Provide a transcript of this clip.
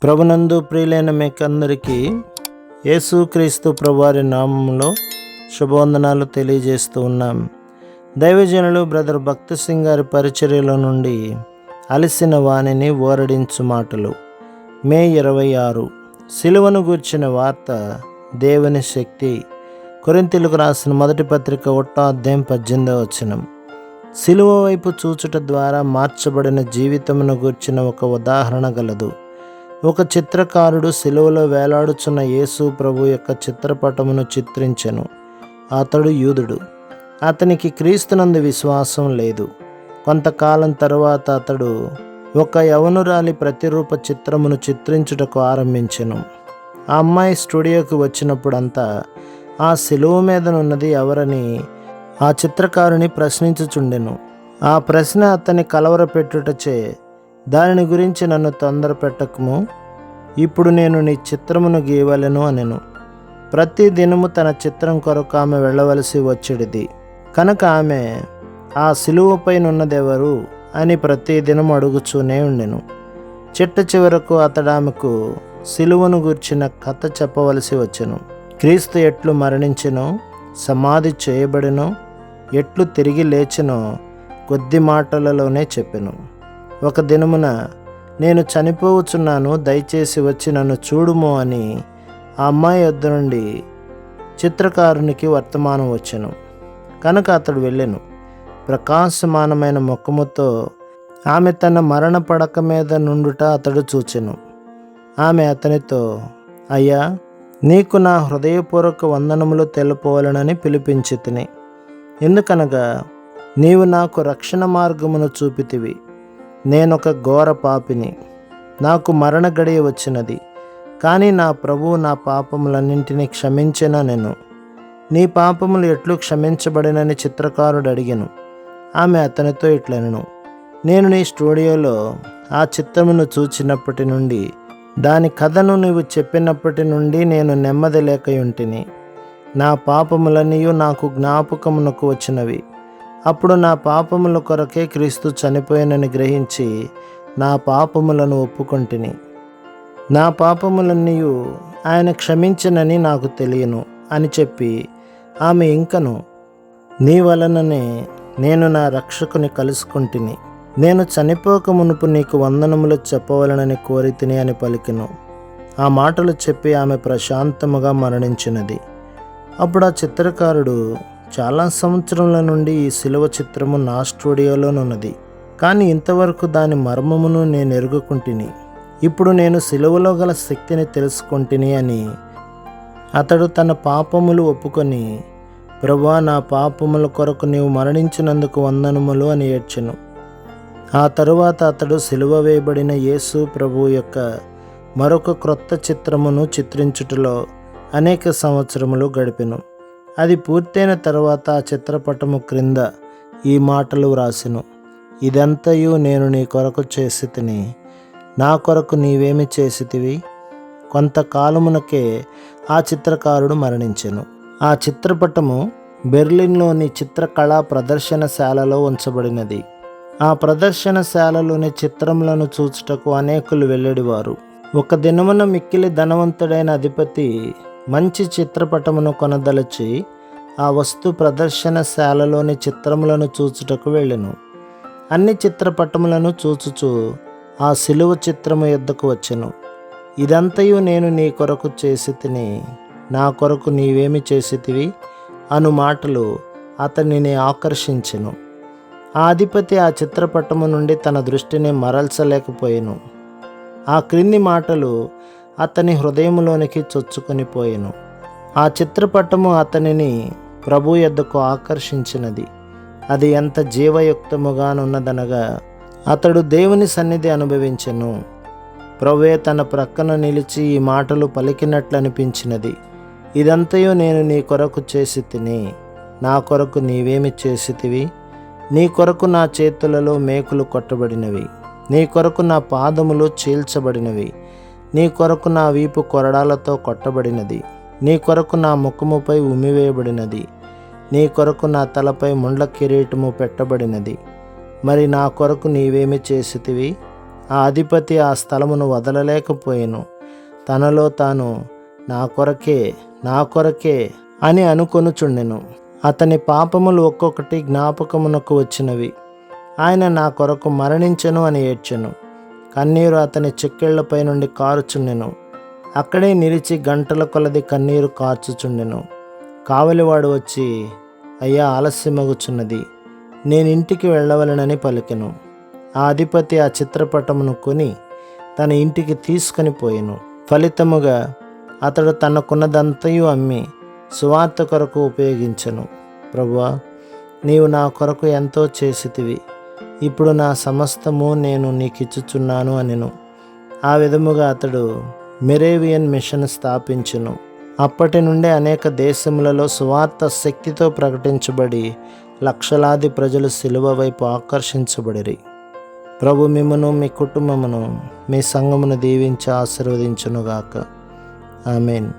ప్రభునందు ప్రియులైన మీకందరికీ యేసుక్రీస్తు ప్రభువారి నామంలో శుభవందనాలు తెలియజేస్తూ ఉన్నాం. దైవజనులు బ్రదర్ భక్తి సింగ్ గారి పరిచర్యలో నుండి అలసిన వాణిని ఓరడించు మాటలు. మే 26. సిలువను గూర్చిన వార్త దేవుని శక్తి. కొరింథీయులకు రాసిన మొదటి పత్రిక 1వ అధ్యాయం 18వ వచనం. సిలువ వైపు చూచుట ద్వారా మార్చబడిన జీవితమును గూర్చిన ఒక ఉదాహరణ గలదు. ఒక చిత్రకారుడు సిలువలో వేలాడుచున్న యేసు ప్రభు యొక్క చిత్రపటమును చిత్రించెను. అతడు యూదుడు. అతనికి క్రీస్తునందు విశ్వాసం లేదు. కొంతకాలం తరువాత అతడు ఒక యవనురాలి ప్రతిరూప చిత్రమును చిత్రించుటకు ఆరంభించెను. ఆ అమ్మాయి స్టూడియోకి వచ్చినప్పుడంతా ఆ సిలువ మీదనున్నది ఎవరని ఆ చిత్రకారుని ప్రశ్నించుచుండెను. ఆ ప్రశ్న అతన్ని కలవరపెట్టుటచే, దానిని గురించి నన్ను తొందర పెట్టకము, ఇప్పుడు నేను నీ చిత్రమును గీయవలెను అనెను. ప్రతి దినము తన చిత్రం కొరకు ఆమె వెళ్ళవలసి వచ్చేది కనుక ఆమె ఆ సిలువపైనున్నదెవరు అని ప్రతి దినం అడుగుచూనే ఉండెను. చిట్ట చివరకు అతడు ఆమెకు సిలువను గూర్చిన కథ చెప్పవలసి వచ్చెను. క్రీస్తు ఎట్లు మరణించెనో, సమాధి చేయబడినో, ఎట్లు తిరిగి లేచెనో కొద్ది మాటలలోనే చెప్పెను. ఒక దినమున, నేను చనిపోవచ్చున్నాను, దయచేసి వచ్చి నన్ను చూడుము అని ఆ అమ్మాయి వద్ద నుండి చిత్రకారునికి వర్తమానం వచ్చెను. కనుక అతడు వెళ్ళెను. ప్రకాశమానమైన ముఖముతో ఆమె తన మరణ పడక మీద నుండుట అతడు చూచెను. ఆమె అతనితో, అయ్యా, నీకు నా హృదయపూర్వక వందనములు తెలుపవలనని పిలిపించితిని. ఎందుకనగా నీవు నాకు రక్షణ మార్గమును చూపితివి. నేనొక ఘోర పాపిని, నాకు మరణ గడియ వచ్చినది. కానీ నా ప్రభువు నా పాపములన్నింటినీ క్షమించెననెను. నీ పాపములు ఎట్లు క్షమించబడినని చిత్రకారుడు అడిగెను. ఆమె అతనితో ఇట్లనెను, నేను నీ స్టూడియోలో ఆ చిత్రమును చూచినప్పటి నుండి, దాని కథను నీవు చెప్పినప్పటి నుండి నేను నెమ్మది లేకయుంటిని. నా పాపములన్నీయు నాకు జ్ఞాపకమునకు వచ్చినవి. అప్పుడు నా పాపముల కొరకే క్రీస్తు చనిపోయినని గ్రహించి నా పాపములను ఒప్పుకొంటిని. నా పాపములన్నీయు ఆయన క్షమించనని నాకు తెలియను అని చెప్పి ఆమె ఇంకను, నీ వలననే నేను నా రక్షకుని కలుసుకుంటిని. నేను చనిపోక మునుపు నీకు వందనములు చెప్పవలనని కోరితిని అని పలికెను. ఆ మాటలు చెప్పి ఆమె ప్రశాంతముగా మరణించినది. అప్పుడు ఆ చిత్రకారుడు, చాలా సంవత్సరముల నుండి ఈ సిలువ చిత్రము నా స్టూడియోలోనున్నది, కానీ ఇంతవరకు దాని మర్మమును నేను ఎరుగుకుంటుని. ఇప్పుడు నేను సిలువలో గల శక్తిని తెలుసుకుంటుని అని అతడు తన పాపములు ఒప్పుకొని, ప్రభువా, నా పాపముల కొరకు నీవు మరణించినందుకు వందనములు అని ఏడ్చెను. ఆ తరువాత అతడు సిలువ వేయబడిన యేసు ప్రభు యొక్క మరొక క్రొత్త చిత్రమును చిత్రించుటలో అనేక సంవత్సరములు గడిపెను. అది పూర్తయిన తర్వాత ఆ చిత్రపటము క్రింద ఈ మాటలు వ్రాసెను, ఇదంతయు నేను నీ కొరకు చేసితిని, నా కొరకు నీవేమి చేసితివి? కొంతకాలమునకే ఆ చిత్రకారుడు మరణించెను. ఆ చిత్రపటము బెర్లిన్లోని చిత్రకళా ప్రదర్శనశాలలో ఉంచబడినది. ఆ ప్రదర్శనశాలలోని చిత్రములను చూచుటకు అనేకులు వెళ్ళేవారు. ఒక దినమున మిక్కిలి ధనవంతుడైన అధిపతి మంచి చిత్రపటమును కొనదలచి ఆ వస్తు ప్రదర్శనశాలలోని చిత్రములను చూచుటకు వెళ్ళెను. అన్ని చిత్రపటములను చూచుచు ఆ సిలువ చిత్రము యొద్దకు వచ్చెను. ఇదంతయు నేను నీ కొరకు చేసితిని, నా కొరకు నీవేమి చేసితివి అను మాటలు అతనిని ఆకర్షించెను. ఆ అధిపతి ఆ చిత్రపటము నుండి తన దృష్టిని మరల్చలేకపోయెను. ఆ క్రింది మాటలు అతని హృదయములోనికి చొచ్చుకొని పోయెను. ఆ చిత్రపటము అతనిని ప్రభు యొద్దకు ఆకర్షించినది. అది ఎంత జీవయుక్తముగానున్నదనగా అతడు దేవుని సన్నిధి అనుభవించెను. ప్రభువే తన ప్రక్కన నిలిచి ఈ మాటలు పలికినట్లు అనిపించినది, ఇదంతయు నేను నీ కొరకు చేసితిని, నా కొరకు నీవేమి చేసితివి? నీ కొరకు నా చేతులలో మేకులు కొట్టబడినవి, నీ కొరకు నా పాదములు చీల్చబడినవి, నీ కొరకు నా వీపు కొరడాలతో కొట్టబడినది, నీ కొరకు నా ముఖముపై ఉమివేయబడినది, నీ కొరకు నా తలపై ముండ్ల కిరీటము పెట్టబడినది. మరి నా కొరకు నీవేమి చేసితివి? ఆ అధిపతి ఆ స్థలమును వదలలేకపోయెను. తనలో తాను నా కొరకే అని అనుకొనుచుండెను. అతని పాపములు ఒక్కొక్కటి జ్ఞాపకమునకు వచ్చినవి. ఆయన నా కొరకు మరణించెను అని ఏడ్చెను. కన్నీరు అతని చెక్కిళ్లపై నుండి కారుచుండెను. అక్కడే నిలిచి గంటల కొలది కన్నీరు కార్చుచుండెను. కావలివాడు వచ్చి, అయ్యా, ఆలస్యమగుచున్నది, నేను ఇంటికి వెళ్ళవలెనని పలికెను. ఆ అధిపతి ఆ చిత్రపటమును కొని తన ఇంటికి తీసుకొని పోయెను. ఫలితముగా అతడు తనకున్నదంతయు అమ్మి సువార్త కొరకు ఉపయోగించెను. ప్రభువా, నీవు నా కొరకు ఎంతో చేసితివి, ఇప్పుడు నా సమస్తము నేను నీకిచ్చుచున్నాను అనెను. ఆ విధముగా అతడు మెరేవియన్ మిషన్ స్థాపించెను. అప్పటి నుండి అనేక దేశములలో సువార్త శక్తితో ప్రకటించబడి లక్షలాది ప్రజలు సిలువ వైపు ఆకర్షించబడిరి. ప్రభు మిమ్మును, మీ కుటుంబమును, మీ సంఘమును దీవించి ఆశీర్వదించునుగాక. ఆమేన్.